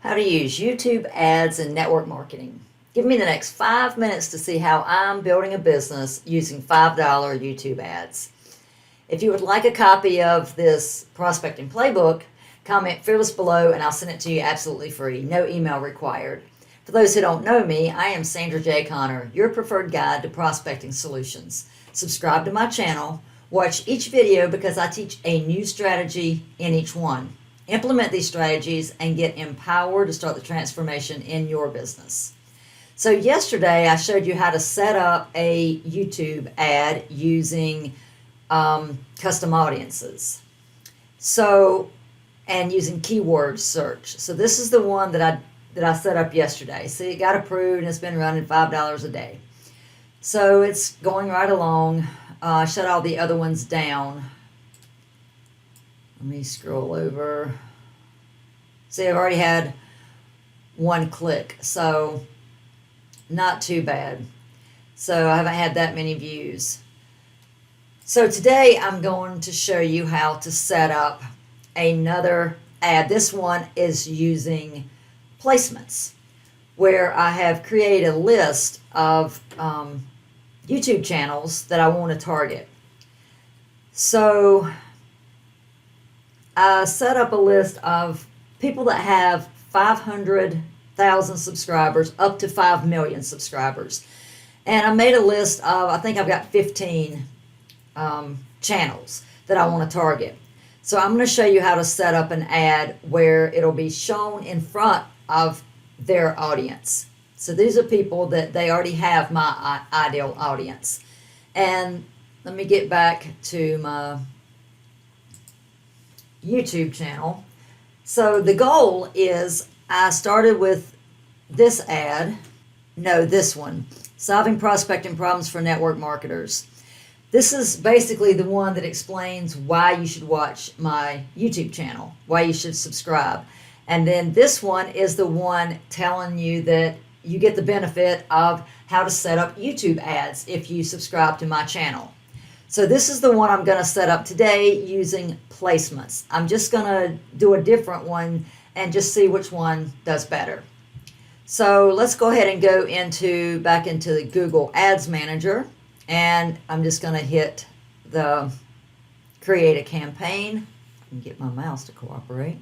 How to use YouTube ads and network marketing. Give me the next 5 minutes to see how I'm building a business using $5 YouTube ads. If you would like a copy of this prospecting playbook, comment fearless below and I'll send it to you absolutely free. No email required. For those who don't know me, I am Sandra J. Connor, your preferred guide to prospecting solutions. Subscribe to my channel. Watch each video because I teach a new strategy in each one. Implement these strategies and get empowered to start the transformation in your business. So yesterday I showed you how to set up a YouTube ad using custom audiences. And using keyword search. So this is the one that I set up yesterday. See, it got approved and it's been running $5 a day. So it's going right along. Shut all the other ones down. Let me scroll over. See, I've already had one click, so not too bad. So I haven't had that many views. So today I'm going to show you how to set up another ad. This one is using placements, where I have created a list of YouTube channels that I want to target. So I set up a list of people that have 500,000 subscribers up to 5 million subscribers. And I made a list of, I think I've got 15 channels that I want to target. So I'm going to show you how to set up an ad where it'll be shown in front of their audience. So these are people that they already have my ideal audience. And let me get back to my YouTube channel. So the goal is I started with this ad. No, this one. Solving prospecting problems for network marketers. This is basically the one that explains why you should watch my YouTube channel, why you should subscribe. And then this one is the one telling you that you get the benefit of how to set up YouTube ads if you subscribe to my channel. So this is the one I'm going to set up today using placements. I'm just going to do a different one and just see which one does better. So let's go ahead and go back into the Google Ads Manager, and I'm just going to hit the create a campaign. I can get my mouse to cooperate.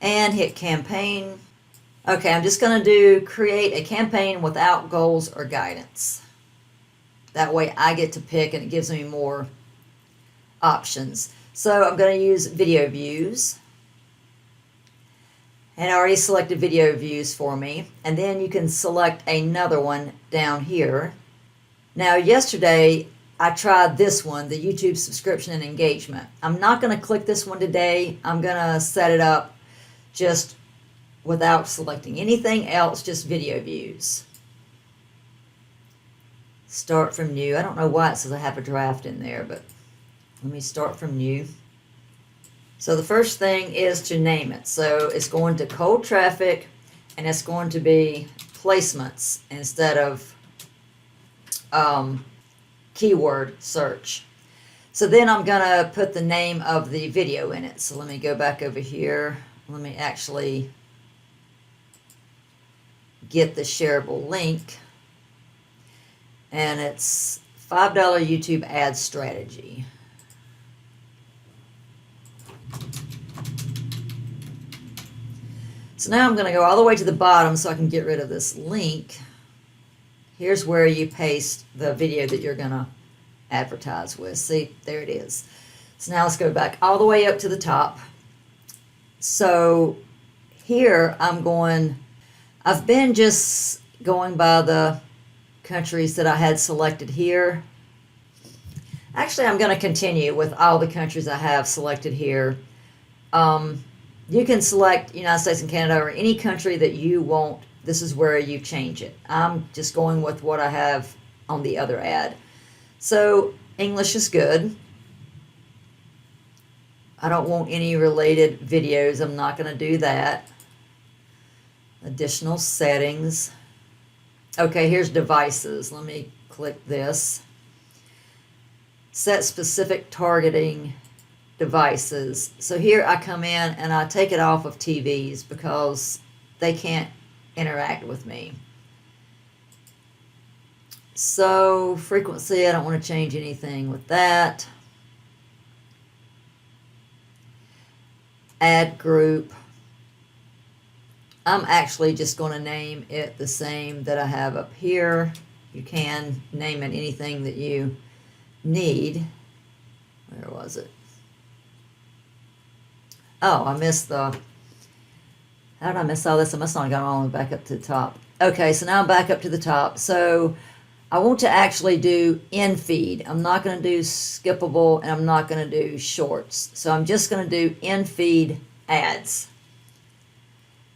And hit campaign. Okay, I'm just going to do create a campaign without goals or guidance. That way I get to pick and it gives me more options. So I'm going to use video views. And I already selected video views for me. And then you can select another one down here. Now yesterday I tried this one, the YouTube subscription and engagement. I'm not going to click this one today. I'm going to set it up just without selecting anything else, just video views. Start from new. I don't know why it says I have a draft in there, but let me start from new. So the first thing is to name it. So it's going to cold traffic and it's going to be placements instead of keyword search. So then I'm going to put the name of the video in it. So let me go back over here. Let me actually get the shareable link. And it's $5 YouTube ad strategy. So now I'm going to go all the way to the bottom so I can get rid of this link. Here's where you paste the video that you're going to advertise with. See, there it is. So now let's go back all the way up to the top. So here I've been just going by the countries that I had selected here. Actually, I'm going to continue with all the countries I have selected here. You can select United States and Canada or any country that you want. This is where you change it. I'm just going with what I have on the other ad. So English is good. I don't want any related videos. I'm not going to do that. Additional settings. Okay, here's devices. Let me click this. Set specific targeting devices. So here I come in and I take it off of TVs because they can't interact with me. So frequency, I don't want to change anything with that. Add group. I'm actually just going to name it the same that I have up here. You can name it anything that you need. Where was it? Oh, I missed the... How did I miss all this? I must not have gone all the way back up to the top. Okay, so now I'm back up to the top. So I want to actually do in feed. I'm not going to do skippable, and I'm not going to do shorts. So I'm just going to do in feed ads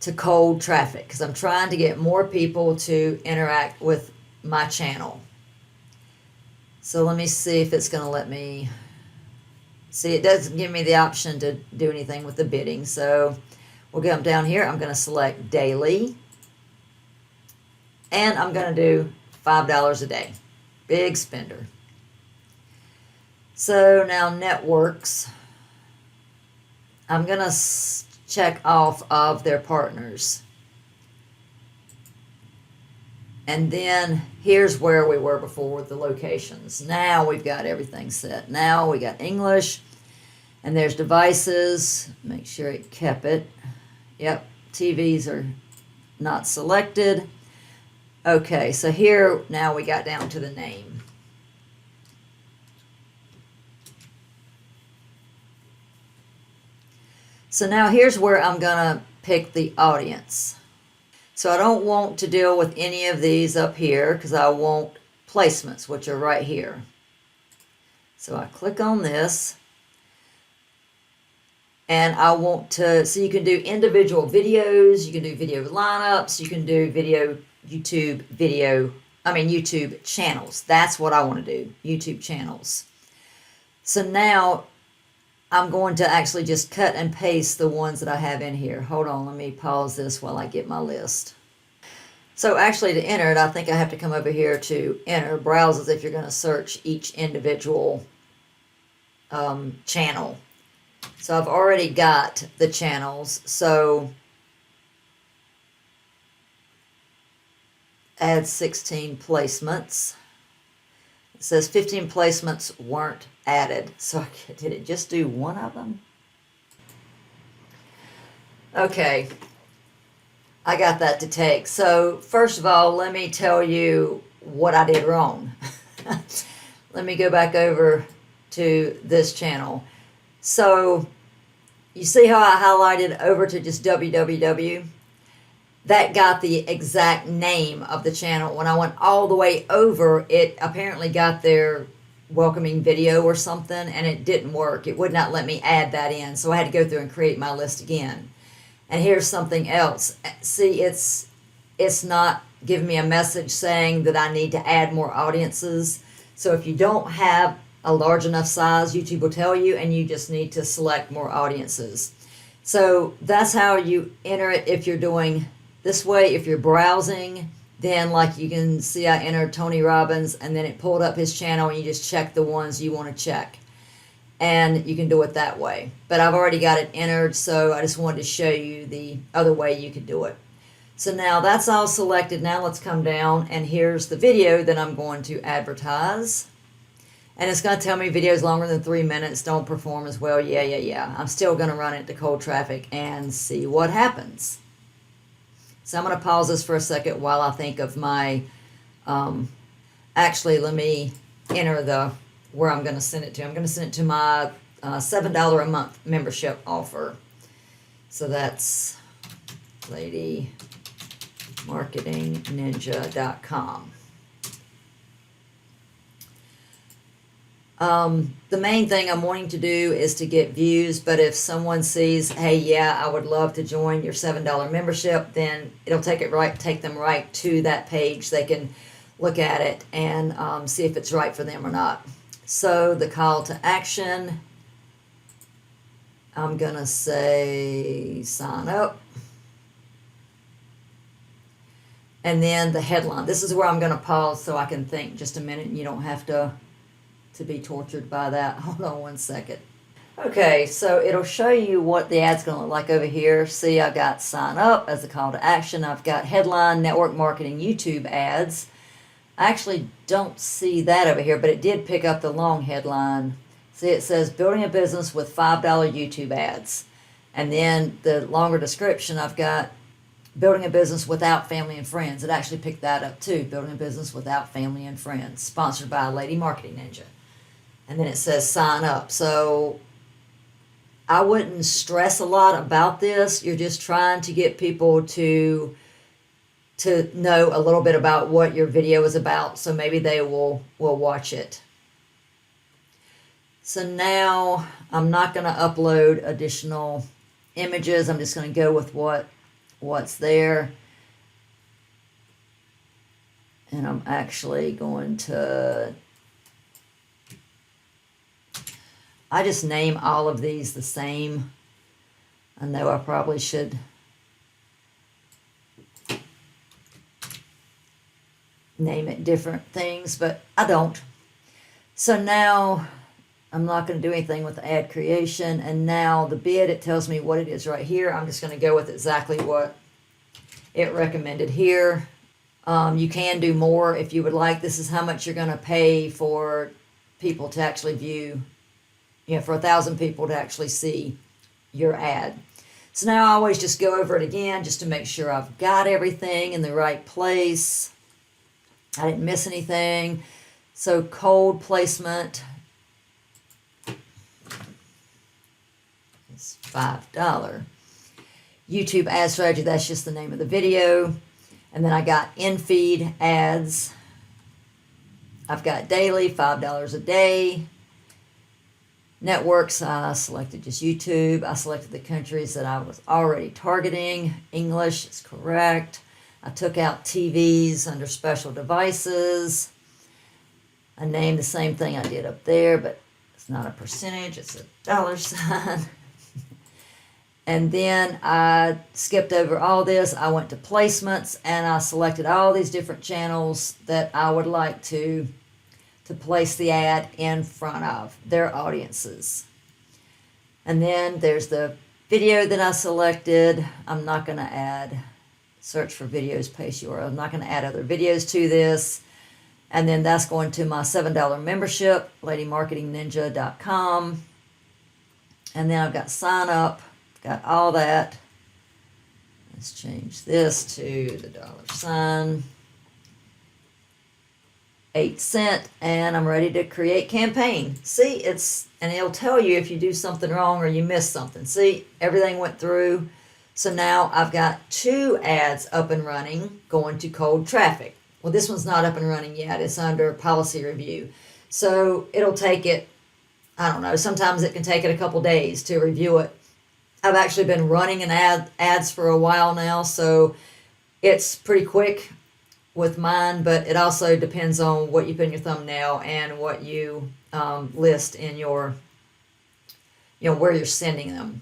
to cold traffic because I'm trying to get more people to interact with my channel. So let me see if it's going to let me... See, it doesn't give me the option to do anything with the bidding. So we'll come down here. I'm going to select daily. And I'm going to do $5 a day. Big spender. So now networks. I'm going to check off of their partners. And then here's where we were before with the locations. Now we've got everything set. Now we got English. And there's devices. Make sure it kept it. Yep, TVs are not selected. Okay, so here now we got down to the name. So now here's where I'm going to pick the audience. So I don't want to deal with any of these up here because I want placements, which are right here. So I click on this. And I want to, so you can do individual videos, you can do video lineups, you can do YouTube channels. That's what I want to do, YouTube channels. So now I'm going to actually just cut and paste the ones that I have in here. Hold on, let me pause this while I get my list. So actually to enter it, I think I have to come over here to enter, browse as if you're going to search each individual channel. So I've already got the channels, so add 16 placements. It says 15 placements weren't added. So did it just do one of them? Okay, I got that to take. So first of all, let me tell you what I did wrong. Let me go back over to this channel. So you see how I highlighted over to just www? That got the exact name of the channel. When I went all the way over, it apparently got their welcoming video or something, and it didn't work. It would not let me add that in, so I had to go through and create my list again. And here's something else. See, it's not giving me a message saying that I need to add more audiences. So if you don't have a large enough size, YouTube will tell you, and you just need to select more audiences. So that's how you enter it if you're doing this way. If you're browsing, then like you can see I entered Tony Robbins, and then it pulled up his channel, and you just check the ones you want to check. And you can do it that way. But I've already got it entered, so I just wanted to show you the other way you could do it. So now that's all selected. Now let's come down, and here's the video that I'm going to advertise. And it's going to tell me videos longer than 3 minutes don't perform as well. Yeah. I'm still going to run it to cold traffic and see what happens. So I'm going to pause this for a second while I think of my, actually let me enter where I'm going to send it to. I'm going to send it to my $7 a month membership offer. So that's ladymarketingninja.com. The main thing I'm wanting to do is to get views, but if someone sees, hey, yeah, I would love to join your $7 membership, then it'll take them right to that page. They can look at it and see if it's right for them or not. So the call to action, I'm going to say sign up. And then the headline. This is where I'm going to pause so I can think just a minute, and you don't have to be tortured by that. Hold on one second. Okay, so it'll show you what the ad's going to look like over here. See, I've got sign up as a call to action. I've got headline, network marketing, YouTube ads. I actually don't see that over here, but it did pick up the long headline. See, it says building a business with $5 YouTube ads. And then the longer description, I've got building a business without family and friends. It actually picked that up too. Building a business without family and friends. Sponsored by Lady Marketing Ninja. And then it says sign up. So I wouldn't stress a lot about this. You're just trying to get people to know a little bit about what your video is about, so maybe they will watch it. So now I'm not going to upload additional images. I'm just going to go with what's there. And I'm actually going to, I just name all of these the same. I know I probably should name it different things, but I don't. So now I'm not going to do anything with the ad creation. And now the bid, it tells me what it is right here. I'm just going to go with exactly what it recommended here. You can do more if you would like. This is how much you're going to pay for people to actually view, for 1,000 people to actually see your ad. So now I always just go over it again just to make sure I've got everything in the right place. I didn't miss anything. So cold placement is $5. YouTube ad strategy, that's just the name of the video. And then I got in-feed ads. I've got daily, $5 a day. Networks, I selected just YouTube. I selected the countries that I was already targeting. English is correct. I took out TVs under special devices. I named the same thing I did up there, but it's not a percentage, it's a dollar sign. And then I skipped over all this. I went to placements and I selected all these different channels that I would like to place the ad in front of their audiences. And then there's the video that I selected. I'm not going to add search for videos, paste URL. I'm not going to add other videos to this. And then that's going to my $7 membership, ladymarketingninja.com. And then I've got sign up, got all that. Let's change this to the dollar sign. 8 cents, and I'm ready to create campaign. See, and it'll tell you if you do something wrong or you miss something. See, everything went through. So now I've got 2 ads up and running going to cold traffic. Well, this one's not up and running yet. It's under policy review. So it'll take it, I don't know, sometimes it can take it a couple days to review it. I've actually been running ads for a while now, so it's pretty quick with mine, but it also depends on what you put in your thumbnail and what you list in your, where you're sending them.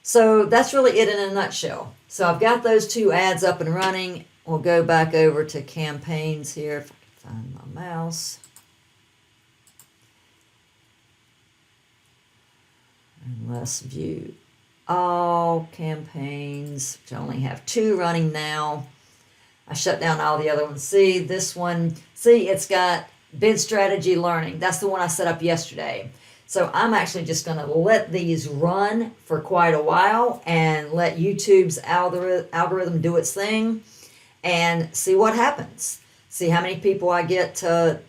So that's really it in a nutshell. So I've got those 2 ads up and running. We'll go back over to campaigns here, if I can find my mouse. And let's view all campaigns, which I only have 2 running now. I shut down all the other ones. See, this one, it's got bid strategy learning. That's the one I set up yesterday. So I'm actually just going to let these run for quite a while and let YouTube's algorithm do its thing and see what happens. See how many people I get to,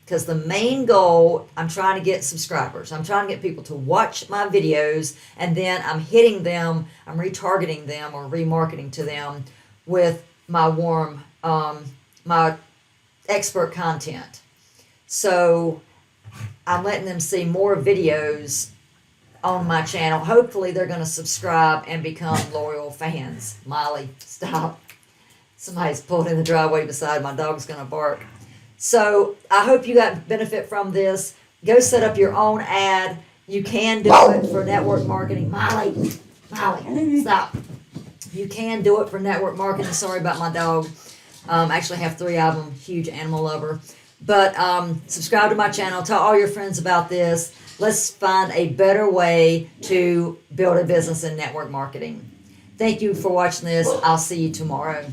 because the main goal, I'm trying to get subscribers. I'm trying to get people to watch my videos, and then I'm hitting them, I'm retargeting them or remarketing to them with my my expert content. So I'm letting them see more videos on my channel. Hopefully they're going to subscribe and become loyal fans. Molly, stop. Somebody's pulled in the driveway beside my dog's going to bark. So I hope you got benefit from this. Go set up your own ad. You can do it for network marketing. Molly, stop. You can do it for network marketing. Sorry about my dog. I actually have 3 of them. Huge animal lover. But subscribe to my channel. Tell all your friends about this. Let's find a better way to build a business in network marketing. Thank you for watching this. I'll see you tomorrow.